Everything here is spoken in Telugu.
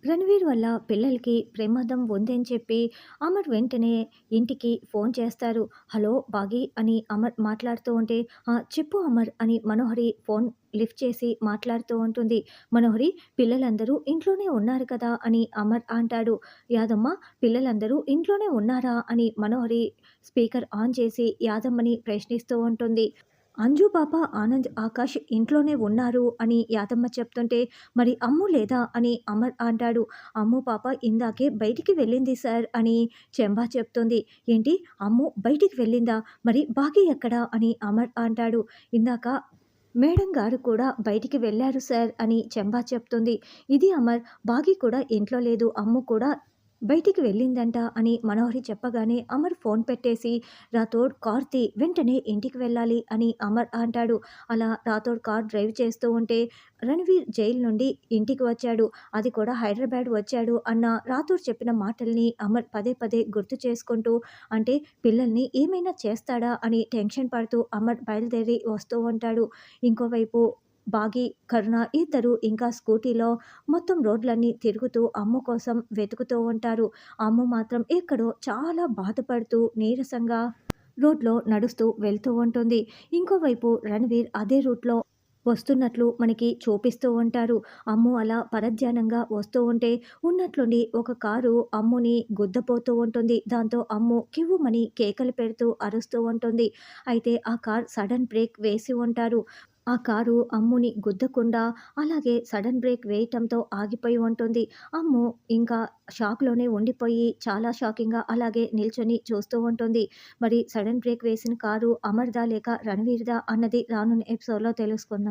రణవీర్ వల్ల పిల్లలకి ప్రమాదం ఉందని చెప్పి అమర్ వెంటనే ఇంటికి ఫోన్ చేస్తారు. హలో బాగి అని అమర్ మాట్లాడుతూ ఉంటే, చెప్పు అమర్ అని మనోహరి ఫోన్ లిఫ్ట్ చేసి మాట్లాడుతూ ఉంటుంది. మనోహరి, పిల్లలందరూ ఇంట్లోనే ఉన్నారు కదా అని అమర్ అంటాడు. యాదమ్మ, పిల్లలందరూ ఇంట్లోనే ఉన్నారా అని మనోహరి స్పీకర్ ఆన్ చేసి యాదమ్మని ప్రశ్నిస్తూ ఉంటుంది. అంజు పాప, ఆనంద్, ఆకాష్ ఇంట్లోనే ఉన్నారు అని యాదమ్మ చెప్తుంటే, మరి అమ్ము లేదా అని అమర్ అంటాడు. అమ్ము పాప ఇందాకే బయటికి వెళ్ళింది సార్ అని చెంబా చెప్తుంది. ఏంటి, అమ్ము బయటికి వెళ్ళిందా? మరి బాకీ ఎక్కడా అని అమర్ అంటాడు. ఇందాక మేడం గారు కూడా బయటికి వెళ్ళారు సార్ అని చెంబా చెప్తుంది. ఇది అమర్, బాగి కూడా ఇంట్లో లేదు, అమ్ము కూడా బయటికి వెళ్ళిందంట అని మనోహరి చెప్పగానే అమర్ ఫోన్ పెట్టేసి, రాథోడ్ కార్ తీ, వెంటనే ఇంటికి వెళ్ళాలి అని అమర్ అంటాడు. అలా రాథోడ్ కార్ డ్రైవ్ చేస్తూ ఉంటే రణవీర్ జైలు నుండి ఇంటికి వచ్చాడు. అది కూడా హైదరాబాద్ వచ్చాడు అన్న రాథోడ్ చెప్పిన మాటల్ని అమర్ పదే పదే గుర్తు చేసుకుంటూ, అంటే పిల్లల్ని ఏమైనా చేస్తాడా అని టెన్షన్ పడుతూ అమర్ బయలుదేరి వస్తూ ఉంటాడు. ఇంకోవైపు బాగి, కరుణ ఇద్దరు ఇంకా స్కూటీలో మొత్తం రోడ్లన్నీ తిరుగుతూ అమ్ము కోసం వెతుకుతూ ఉంటారు. అమ్ము మాత్రం ఎక్కడో చాలా బాధపడుతూ నీరసంగా రోడ్లో నడుస్తూ వెళ్తూ ఉంటుంది. ఇంకోవైపు రణవీర్ అదే రూట్లో వస్తున్నట్లు మనకి చూపిస్తూ ఉంటారు. అమ్ము అలా పరధ్యానంగా వస్తూ ఉంటే ఉన్నట్లుండి ఒక కారు అమ్ముని గుద్దపోతూ ఉంటుంది. దాంతో అమ్ము కివ్వుమని కేకలు పెడుతూ అరుస్తూ ఉంటుంది. అయితే ఆ కార్ సడన్ బ్రేక్ వేసి ఉంటారు. ఆ కారు అమ్ముని గుద్దకుండా అలాగే సడన్ బ్రేక్ వేయటంతో ఆగిపోయి ఉంటుంది. అమ్ము ఇంకా షాక్‌లోనే ఉండిపోయి చాలా షాకింగ్‌గా అలాగే నిల్చొని చూస్తూ ఉంటుంది. మరి సడన్ బ్రేక్ వేసిన కారు అమర్‌దా లేక రణవీర్‌దా అన్నది రానున్న ఎపిసోడ్‌లో తెలుసుకుందాం.